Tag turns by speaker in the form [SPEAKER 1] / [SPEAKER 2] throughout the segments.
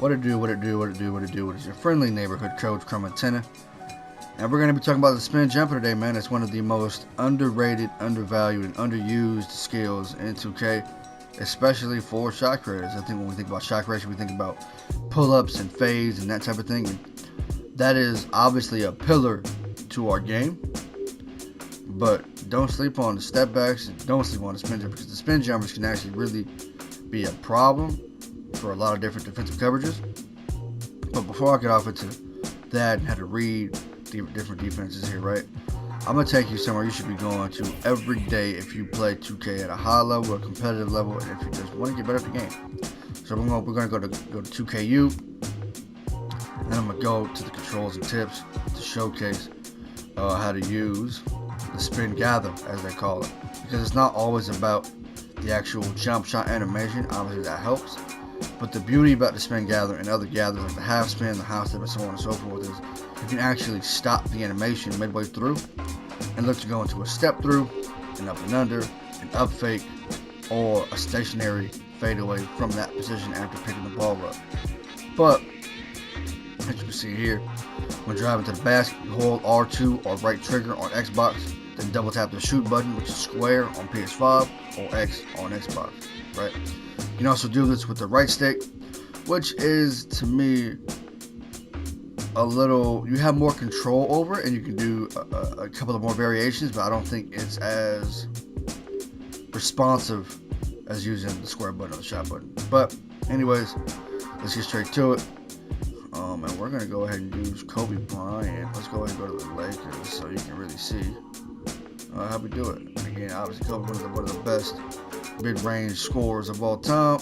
[SPEAKER 1] What it do, what it do, what it do, what it do. What is your friendly neighborhood coach, Chromeantennae? And we're going to be talking about the spin jumper today, man. It's one of the most underrated, undervalued, and underused skills in 2K, especially for shot creators. I think when we think about shot creation, we think about pull-ups and fades and that type of thing. And that is obviously a pillar to our game. But don't sleep on the step backs. Don't sleep on the spin jumper, because the spin jumpers can actually really be a problem for a lot of different defensive coverages. But before I get off into that and how to read different defenses here, right? I'm going to take you somewhere you should be going to every day if you play 2K at a high level, a competitive level, and if you just want to get better at the game. So we're going to go to 2KU, and then I'm going to go to the controls and tips to showcase how to use the spin gather, as they call it. Because it's not always about the actual jump shot animation. Obviously that helps. But the beauty about the spin gather and other gathers like the half spin, the half step, and so on and so forth is you can actually stop the animation midway through and look to go into a step through, an up and under, an up fake, or a stationary fadeaway from that position after picking the ball up. But as you can see here, when driving to the basket, you hold R2 or right trigger on Xbox, then double tap the shoot button, which is square on PS5, or X on Xbox, right? You can also do this with the right stick, which is, to me, a little, you have more control over it, and you can do a couple of more variations, but I don't think it's as responsive as using the square button or the shot button. But anyways, let's get straight to it. And we're going to go ahead and use Kobe Bryant. Let's go ahead and go to the Lakers so you can really see how we do it. Again, obviously Kobe, one of the best mid-range scorers of all time.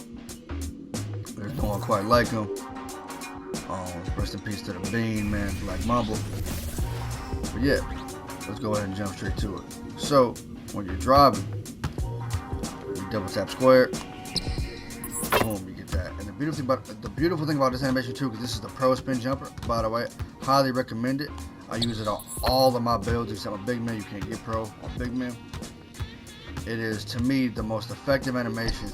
[SPEAKER 1] There's no one quite like him. Rest in peace to the Bean, man, Black Mamba. But yeah, let's go ahead and jump straight to it. So when you're driving, you double tap square, boom, you get that. And the beautiful thing about this animation too, because this is the pro spin jumper, by the way, highly recommend it. I use it on all of my builds except on big men. You can't get pro on big men. It is, to me, the most effective animation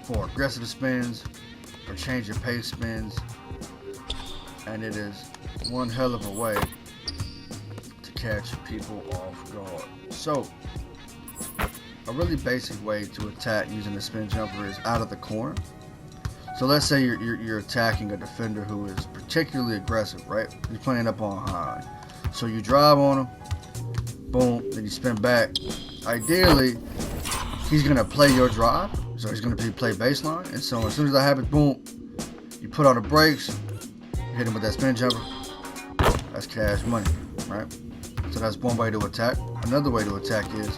[SPEAKER 1] for aggressive spins, for change of pace spins, and it is one hell of a way to catch people off guard. So, a really basic way to attack using the spin jumper is out of the corner. So let's say you're attacking a defender who is particularly aggressive, right? He's playing up on high. So you drive on him, boom, then you spin back. Ideally, he's going to play your drive, so he's going to play baseline. And so as soon as that happens, boom, you put on the brakes, you hit him with that spin jumper. That's cash money, right? So that's one way to attack. Another way to attack is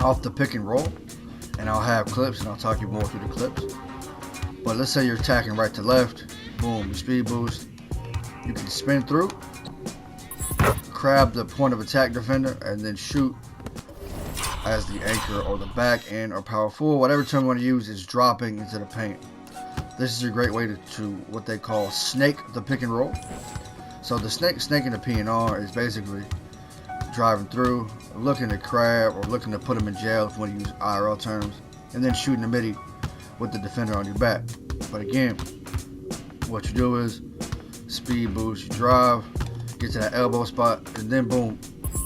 [SPEAKER 1] off the pick and roll. And I'll have clips, and I'll talk you more through the clips. But let's say you're attacking right to left, boom, you speed boost. You can spin through, grab the point of attack defender, and then shoot as the anchor or the back end or power forward, whatever term you want to use, is dropping into the paint. This is a great way to what they call snake the pick and roll. So the snaking the PNR is basically driving through, looking to crab or looking to put them in jail if you want to use IRL terms, and then shooting the midi with the defender on your back. But again, what you do is speed boost, you drive, get to that elbow spot, and then boom,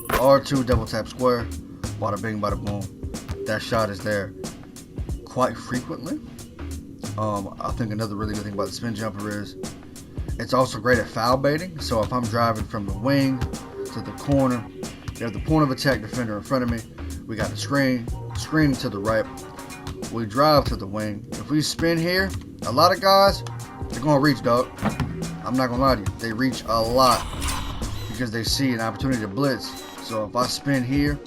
[SPEAKER 1] R2 double tap square, bada bing, bada boom. That shot is there quite frequently. I think another really good thing about the spin jumper is it's also great at foul baiting. So if I'm driving from the wing to the corner, you have the point of attack defender in front of me, we got the screen to the right, we drive to the wing. If we spin here, a lot of guys, they're gonna reach, dog. I'm not gonna lie to you, they reach a lot because they see an opportunity to blitz. So if I spin here,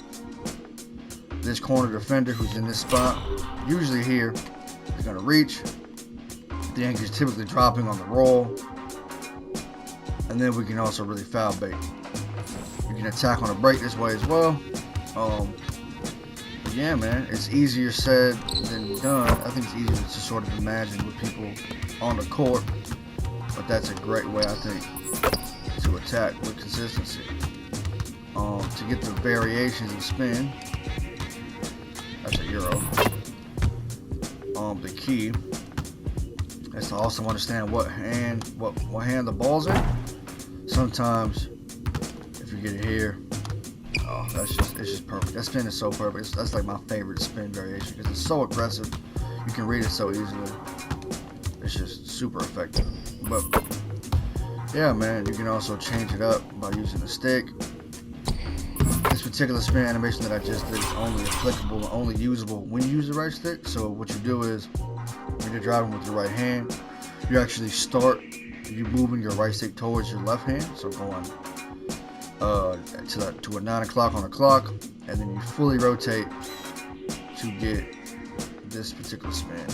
[SPEAKER 1] this corner defender who's in this spot, usually here, is gonna reach. The anchor is typically dropping on the roll, and then we can also really foul bait. You can attack on a break this way as well. Yeah, man, it's easier said than done. I think it's easier to sort of imagine with people on the court, but that's a great way, I think, to attack with consistency. To get the variations of spin, that's a euro. The key is to also understand what hand the ball's in. Sometimes if you get it here, oh, it's just perfect. That spin is so perfect. That's like my favorite spin variation because it's so aggressive. You can read it so easily. It's just super effective. But yeah, man, you can also change it up by using a stick. This particular spin animation that I just did is only applicable and only usable when you use the right stick. So what you do is, when you're driving with your right hand, you actually start you moving your right stick towards your left hand. So going to a 9 o'clock on the clock, and then you fully rotate to get this particular spin.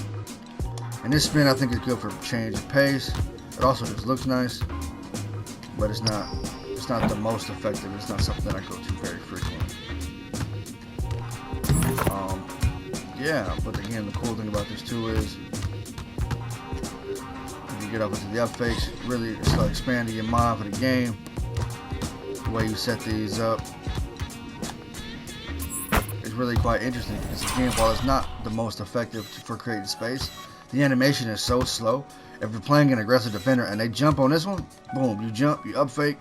[SPEAKER 1] And this spin I think is good for change of pace. It also just looks nice, but it's not the most effective. It's not something that I go to very frequently. Yeah, but again, the cool thing about this too is when you get up into the up fakes, really it's like expanding your mind for the game. The way you set these up is really quite interesting because again, while it's not the most effective for creating space, the animation is so slow. If you're playing an aggressive defender and they jump on this one, boom, you jump, you up fake,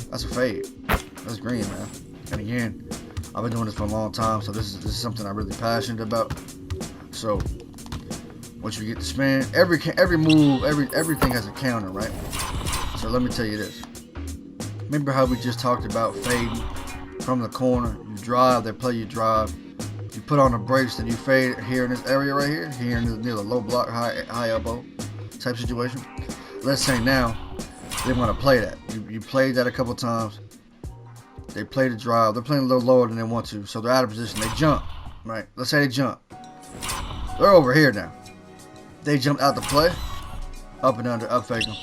[SPEAKER 1] that's a fade. That's green, man. And again, I've been doing this for a long time, so this is something I'm really passionate about. So once you get the spin, every move, everything has a counter, right? So let me tell you this. Remember how we just talked about fading from the corner? You drive, they play you drive. You put on the brakes, then you fade here in this area right here near the low block, high elbow type situation. Let's say now they want to play that. You played that a couple times. They play the drive. They're playing a little lower than they want to, so they're out of position. They jump, right? Let's say they jump. They're over here now. They jumped out the play, up and under, up fake them.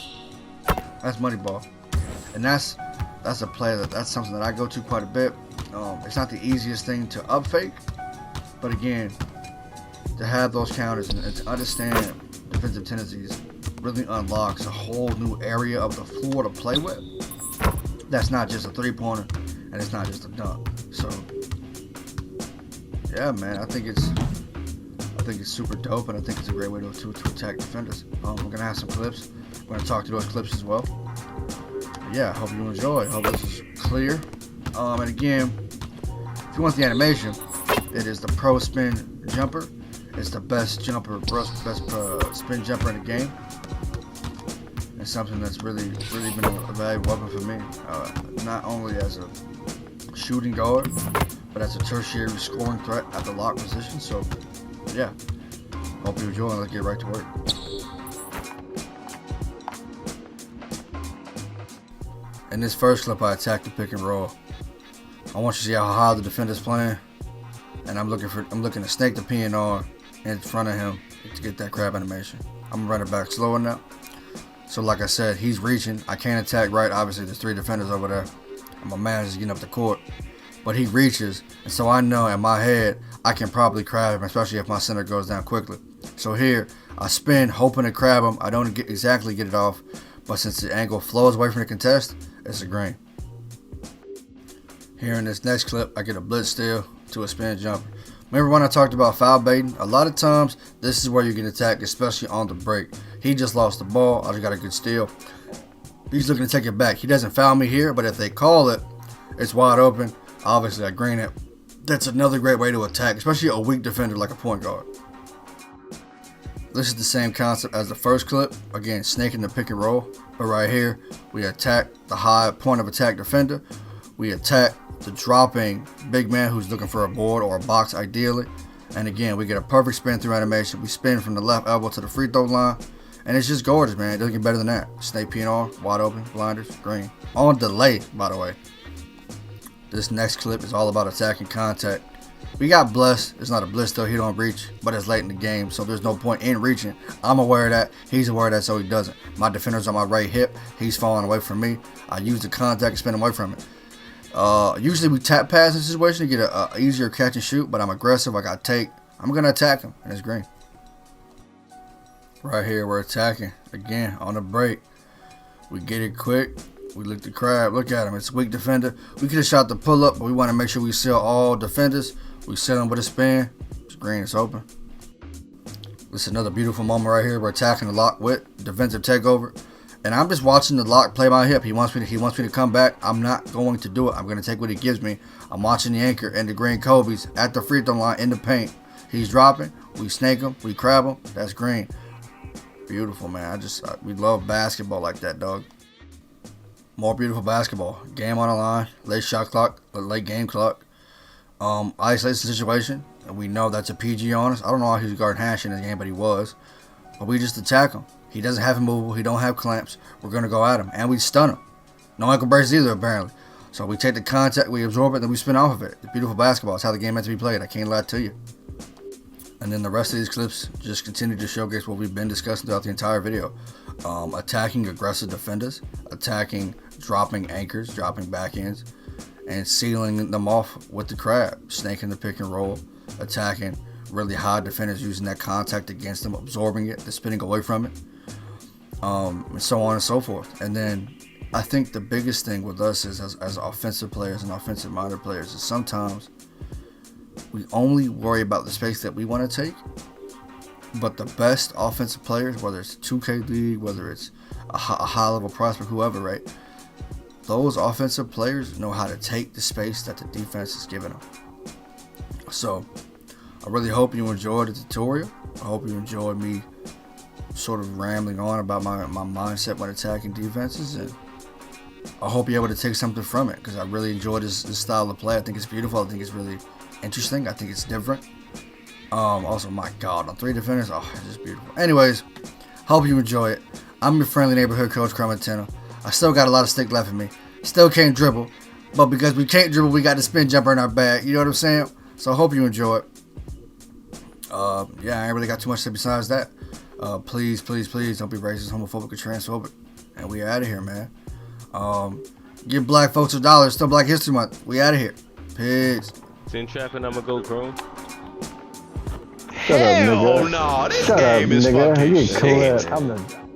[SPEAKER 1] That's money ball, and that's a play that's something that I go to quite a bit. It's not the easiest thing to up fake, but again, to have those counters and to understand defensive tendencies really unlocks a whole new area of the floor to play with. That's not just a three-pointer, and it's not just a dunk. So, yeah, man, I think it's super dope, and I think it's a great way to attack defenders. We're gonna have some clips. We're gonna talk to those clips as well. But yeah, hope you enjoy. Hope this is clear. And again, if you want the animation, it is the Pro Spin Jumper. It's the best spin jumper in the game. It's something that's really been a valuable weapon for me, not only as a shooting guard, but as a tertiary scoring threat at the lock position. So, yeah, hope you enjoy, and let's get right to work. In this first clip, I attacked the pick and roll. I want you to see how high the defender's playing, and I'm looking to snake the PNR in front of him to get that crab animation. I'm gonna run it back slower now. So like I said, he's reaching. I can't attack right. Obviously, there's 3 defenders over there. And my man is getting up the court. But he reaches. And so I know in my head, I can probably crab him, especially if my center goes down quickly. So here, I spin, hoping to crab him. I don't exactly get it off. But since the angle flows away from the contest, it's a green. Here in this next clip, I get a blitz steal to a spin jumper. Remember when I talked about foul baiting? A lot of times, this is where you get attacked, especially on the break. He just lost the ball. I just got a good steal. He's looking to take it back. He doesn't foul me here, but if they call it, it's wide open. Obviously, I green it. That's another great way to attack, especially a weak defender like a point guard. This is the same concept as the first clip. Again, snaking the pick and roll. But right here, we attack the high point of attack defender. We attack the dropping big man who's looking for a board or a box ideally. And again, we get a perfect spin through animation. We spin from the left elbow to the free throw line. And it's just gorgeous, man. It doesn't get better than that. Snake PNR, wide open, blinders, green. On delay, by the way. This next clip is all about attacking contact. We got blessed. It's not a blitz though. He don't reach, but it's late in the game, so there's no point in reaching. I'm aware of that. He's aware of that, so he doesn't. My defender's on my right hip. He's falling away from me. I use the contact and spin away from it. Usually we tap pass in this situation to get a easier catch and shoot, but I'm aggressive. I got take. I'm going to attack him, and it's green. Right here, we're attacking. Again, on the break. We get it quick. We lick the crab. Look at him. It's a weak defender. We could have shot the pull-up, but we want to make sure we seal all defenders. We seal them with a spin. It's green. It's open. This is another beautiful moment right here. We're attacking the lock with defensive takeover. And I'm just watching the lock play my hip. He wants me to come back. I'm not going to do it. I'm going to take what he gives me. I'm watching the anchor and the green Kobe's at the free throw line in the paint. He's dropping. We snake him. We crab him. That's green. Beautiful, man. We love basketball like that, dog. More beautiful basketball. Game on the line. Late shot clock. Late game clock. Isolation situation. And we know that's a PG on us. I don't know how he was guarding Hash in the game, but he was. But we just attack him. He doesn't have immovable. He don't have clamps. We're going to go at him. And we stun him. No ankle braces either, apparently. So we take the contact, we absorb it, then we spin off of it. It's beautiful basketball. It's how the game meant to be played. I can't lie to you. And then the rest of these clips just continue to showcase what we've been discussing throughout the entire video. Attacking aggressive defenders. Attacking dropping anchors, dropping backhands. And sealing them off with the crab. Snaking the pick and roll. Attacking really high defenders, using that contact against them, absorbing it, the spinning away from it. And so on and so forth. And then I think the biggest thing with us is as offensive players and offensive minded players is sometimes we only worry about the space that we want to take, but the best offensive players, whether it's a 2K league, whether it's a high level prospect, whoever, right, those offensive players know how to take the space that the defense is giving them. So I really hope you enjoyed the tutorial. I hope you enjoyed me sort of rambling on about my mindset when attacking defenses, and I hope you're able to take something from it, because I really enjoy this style of play. I think it's beautiful. I think it's really interesting. I think it's different. Also, my God, on 3 defenders, oh, it's just beautiful. Anyways, hope you enjoy it. I'm your friendly neighborhood coach, Chromeantennae. I still got a lot of stick left in me. Still can't dribble, but because we can't dribble, we got the spin jumper in our bag. You know what I'm saying? So I hope you enjoy it. Yeah, I ain't really got too much to say besides that. Please don't be racist, homophobic, or transphobic. And we out of here, man. Give black folks $1. Still Black History Month. We out of here. Peace.
[SPEAKER 2] Sin trapping, I'ma go Chrome.
[SPEAKER 3] Shut up, nigga.
[SPEAKER 2] No, this
[SPEAKER 3] Shut
[SPEAKER 2] game
[SPEAKER 3] up,
[SPEAKER 2] is
[SPEAKER 3] nigga.
[SPEAKER 2] fucking
[SPEAKER 3] You
[SPEAKER 2] shit.
[SPEAKER 3] cool. I'm the